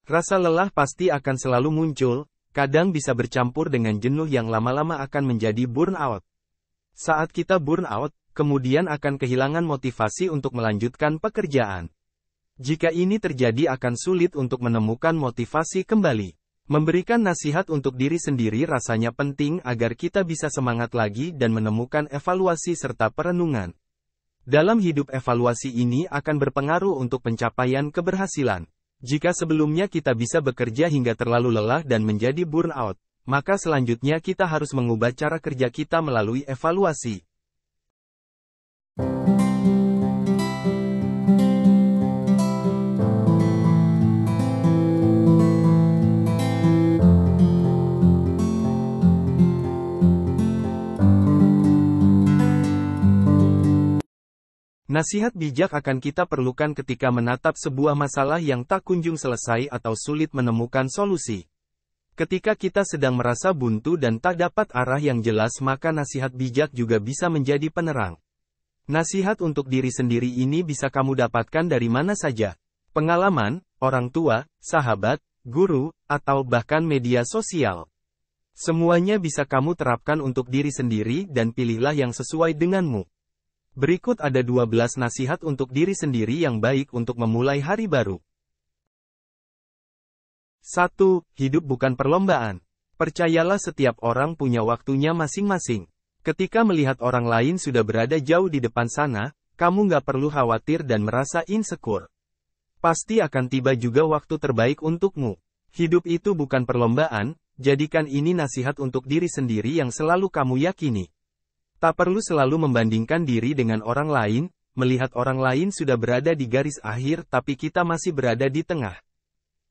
Rasa lelah pasti akan selalu muncul, kadang bisa bercampur dengan jenuh yang lama-lama akan menjadi burnout. Saat kita burnout, kemudian akan kehilangan motivasi untuk melanjutkan pekerjaan. Jika ini terjadi akan sulit untuk menemukan motivasi kembali. Memberikan nasihat untuk diri sendiri rasanya penting agar kita bisa semangat lagi dan menemukan evaluasi serta perenungan. Dalam hidup evaluasi ini akan berpengaruh untuk pencapaian keberhasilan. Jika sebelumnya kita bisa bekerja hingga terlalu lelah dan menjadi burnout, maka selanjutnya kita harus mengubah cara kerja kita melalui evaluasi. Nasihat bijak akan kita perlukan ketika menatap sebuah masalah yang tak kunjung selesai atau sulit menemukan solusi. Ketika kita sedang merasa buntu dan tak dapat arah yang jelas, maka nasihat bijak juga bisa menjadi penerang. Nasihat untuk diri sendiri ini bisa kamu dapatkan dari mana saja. Pengalaman, orang tua, sahabat, guru, atau bahkan media sosial. Semuanya bisa kamu terapkan untuk diri sendiri dan pilihlah yang sesuai denganmu. Berikut ada 12 nasihat untuk diri sendiri yang baik untuk memulai hari baru. 1. Hidup bukan perlombaan. Percayalah setiap orang punya waktunya masing-masing. Ketika melihat orang lain sudah berada jauh di depan sana, kamu nggak perlu khawatir dan merasa insecure. Pasti akan tiba juga waktu terbaik untukmu. Hidup itu bukan perlombaan, jadikan ini nasihat untuk diri sendiri yang selalu kamu yakini. Tak perlu selalu membandingkan diri dengan orang lain, melihat orang lain sudah berada di garis akhir tapi kita masih berada di tengah.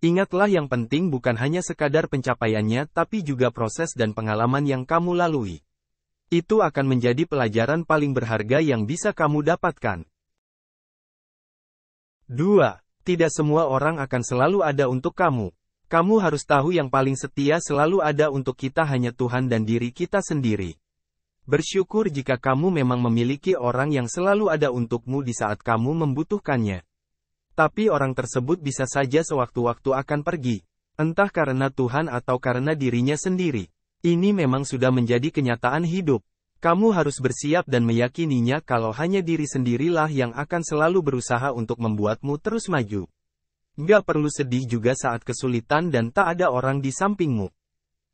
Ingatlah yang penting bukan hanya sekadar pencapaiannya tapi juga proses dan pengalaman yang kamu lalui. Itu akan menjadi pelajaran paling berharga yang bisa kamu dapatkan. 2. Tidak semua orang akan selalu ada untuk kamu. Kamu harus tahu yang paling setia selalu ada untuk kita hanya Tuhan dan diri kita sendiri. Bersyukur jika kamu memang memiliki orang yang selalu ada untukmu di saat kamu membutuhkannya. Tapi orang tersebut bisa saja sewaktu-waktu akan pergi. Entah karena Tuhan atau karena dirinya sendiri. Ini memang sudah menjadi kenyataan hidup. Kamu harus bersiap dan meyakininya kalau hanya diri sendirilah yang akan selalu berusaha untuk membuatmu terus maju. Nggak perlu sedih juga saat kesulitan dan tak ada orang di sampingmu.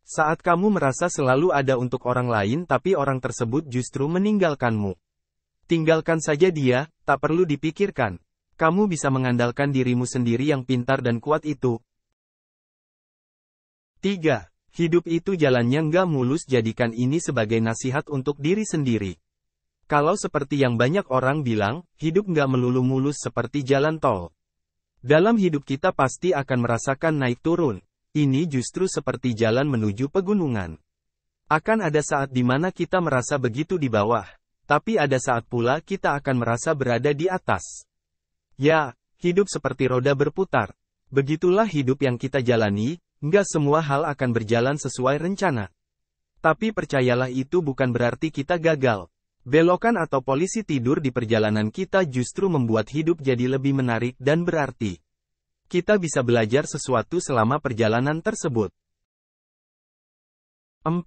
Saat kamu merasa selalu ada untuk orang lain tapi orang tersebut justru meninggalkanmu. Tinggalkan saja dia, tak perlu dipikirkan. Kamu bisa mengandalkan dirimu sendiri yang pintar dan kuat itu. 3. Hidup itu jalannya nggak mulus, jadikan ini sebagai nasihat untuk diri sendiri. Kalau seperti yang banyak orang bilang, hidup nggak melulu mulus seperti jalan tol. Dalam hidup kita pasti akan merasakan naik turun. Ini justru seperti jalan menuju pegunungan. Akan ada saat di mana kita merasa begitu di bawah, tapi ada saat pula kita akan merasa berada di atas. Ya, hidup seperti roda berputar. Begitulah hidup yang kita jalani, nggak semua hal akan berjalan sesuai rencana. Tapi percayalah itu bukan berarti kita gagal. Belokan atau polisi tidur di perjalanan kita justru membuat hidup jadi lebih menarik dan berarti. Kita bisa belajar sesuatu selama perjalanan tersebut. 4.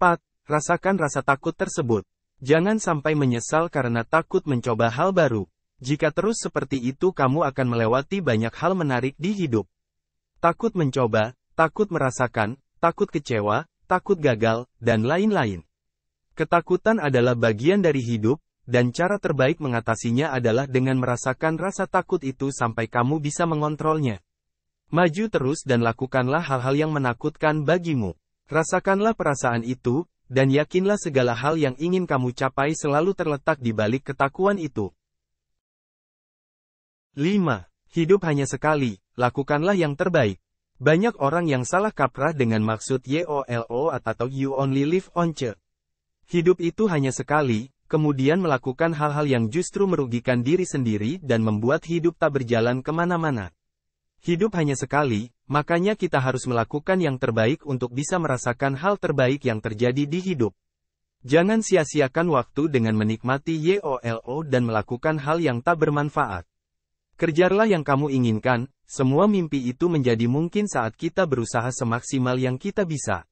Rasakan rasa takut tersebut. Jangan sampai menyesal karena takut mencoba hal baru. Jika terus seperti itu kamu akan melewati banyak hal menarik di hidup. Takut mencoba, takut merasakan, takut kecewa, takut gagal, dan lain-lain. Ketakutan adalah bagian dari hidup, dan cara terbaik mengatasinya adalah dengan merasakan rasa takut itu sampai kamu bisa mengontrolnya. Maju terus dan lakukanlah hal-hal yang menakutkan bagimu. Rasakanlah perasaan itu, dan yakinlah segala hal yang ingin kamu capai selalu terletak di balik ketakuan itu. 5. Hidup hanya sekali, lakukanlah yang terbaik. Banyak orang yang salah kaprah dengan maksud YOLO atau You Only Live Once. Hidup itu hanya sekali, kemudian melakukan hal-hal yang justru merugikan diri sendiri dan membuat hidup tak berjalan kemana-mana. Hidup hanya sekali, makanya kita harus melakukan yang terbaik untuk bisa merasakan hal terbaik yang terjadi di hidup. Jangan sia-siakan waktu dengan menikmati YOLO dan melakukan hal yang tak bermanfaat. Kerjalah yang kamu inginkan, semua mimpi itu menjadi mungkin saat kita berusaha semaksimal yang kita bisa.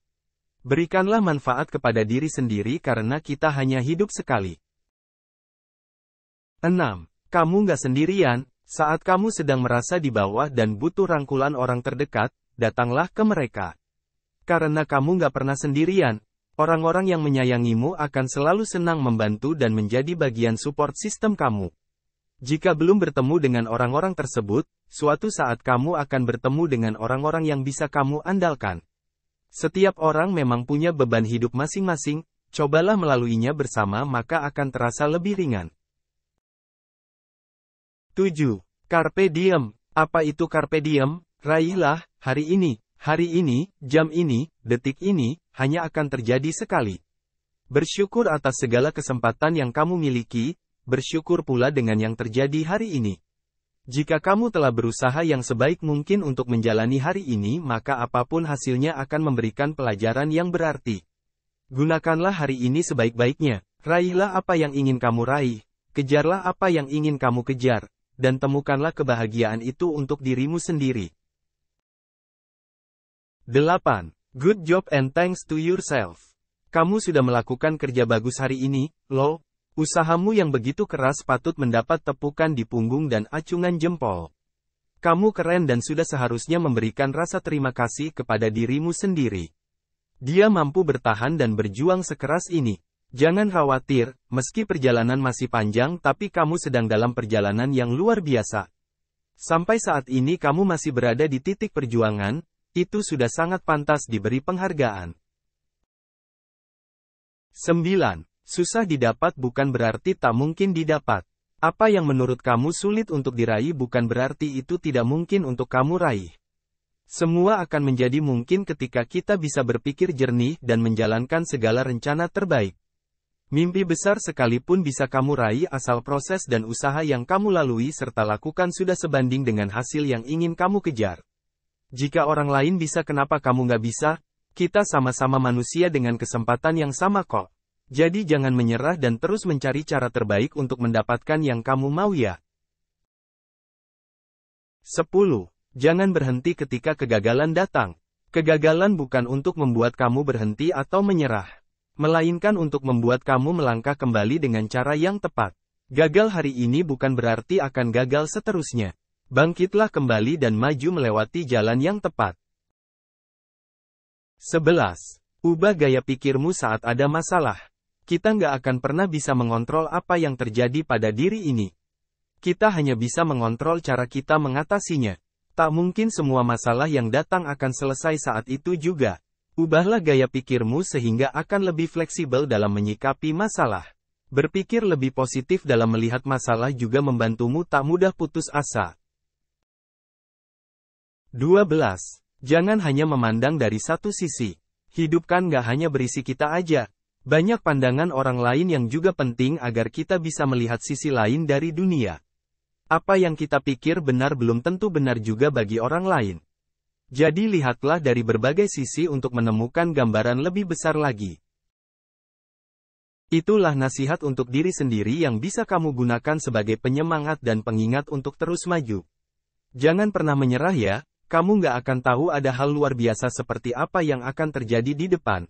Berikanlah manfaat kepada diri sendiri karena kita hanya hidup sekali. 6. Kamu nggak sendirian. Saat kamu sedang merasa di bawah dan butuh rangkulan orang terdekat, datanglah ke mereka. Karena kamu nggak pernah sendirian, orang-orang yang menyayangimu akan selalu senang membantu dan menjadi bagian support sistem kamu. Jika belum bertemu dengan orang-orang tersebut, suatu saat kamu akan bertemu dengan orang-orang yang bisa kamu andalkan. Setiap orang memang punya beban hidup masing-masing, cobalah melaluinya bersama maka akan terasa lebih ringan. 7. Carpe diem. Apa itu carpe diem? Raihlah, hari ini, jam ini, detik ini, hanya akan terjadi sekali. Bersyukur atas segala kesempatan yang kamu miliki, bersyukur pula dengan yang terjadi hari ini. Jika kamu telah berusaha yang sebaik mungkin untuk menjalani hari ini maka apapun hasilnya akan memberikan pelajaran yang berarti. Gunakanlah hari ini sebaik-baiknya, raihlah apa yang ingin kamu raih, kejarlah apa yang ingin kamu kejar, dan temukanlah kebahagiaan itu untuk dirimu sendiri. 8. Good job and thanks to yourself. Kamu sudah melakukan kerja bagus hari ini, loh. Usahamu yang begitu keras patut mendapat tepukan di punggung dan acungan jempol. Kamu keren dan sudah seharusnya memberikan rasa terima kasih kepada dirimu sendiri. Dia mampu bertahan dan berjuang sekeras ini. Jangan khawatir, meski perjalanan masih panjang tapi kamu sedang dalam perjalanan yang luar biasa. Sampai saat ini kamu masih berada di titik perjuangan, itu sudah sangat pantas diberi penghargaan. 9. Susah didapat bukan berarti tak mungkin didapat. Apa yang menurut kamu sulit untuk diraih bukan berarti itu tidak mungkin untuk kamu raih. Semua akan menjadi mungkin ketika kita bisa berpikir jernih dan menjalankan segala rencana terbaik. Mimpi besar sekalipun bisa kamu raih asal proses dan usaha yang kamu lalui serta lakukan sudah sebanding dengan hasil yang ingin kamu kejar. Jika orang lain bisa kenapa kamu nggak bisa? Kita sama-sama manusia dengan kesempatan yang sama kok. Jadi jangan menyerah dan terus mencari cara terbaik untuk mendapatkan yang kamu mau ya. 10. Jangan berhenti ketika kegagalan datang. Kegagalan bukan untuk membuat kamu berhenti atau menyerah, melainkan untuk membuat kamu melangkah kembali dengan cara yang tepat. Gagal hari ini bukan berarti akan gagal seterusnya. Bangkitlah kembali dan maju melewati jalan yang tepat. 11. Ubah gaya pikirmu saat ada masalah. Kita nggak akan pernah bisa mengontrol apa yang terjadi pada diri ini. Kita hanya bisa mengontrol cara kita mengatasinya. Tak mungkin semua masalah yang datang akan selesai saat itu juga. Ubahlah gaya pikirmu sehingga akan lebih fleksibel dalam menyikapi masalah. Berpikir lebih positif dalam melihat masalah juga membantumu tak mudah putus asa. 12. Jangan hanya memandang dari satu sisi. Hidup kan gak hanya berisi kita aja. Banyak pandangan orang lain yang juga penting agar kita bisa melihat sisi lain dari dunia. Apa yang kita pikir benar belum tentu benar juga bagi orang lain. Jadi lihatlah dari berbagai sisi untuk menemukan gambaran lebih besar lagi. Itulah nasihat untuk diri sendiri yang bisa kamu gunakan sebagai penyemangat dan pengingat untuk terus maju. Jangan pernah menyerah ya, kamu nggak akan tahu ada hal luar biasa seperti apa yang akan terjadi di depan.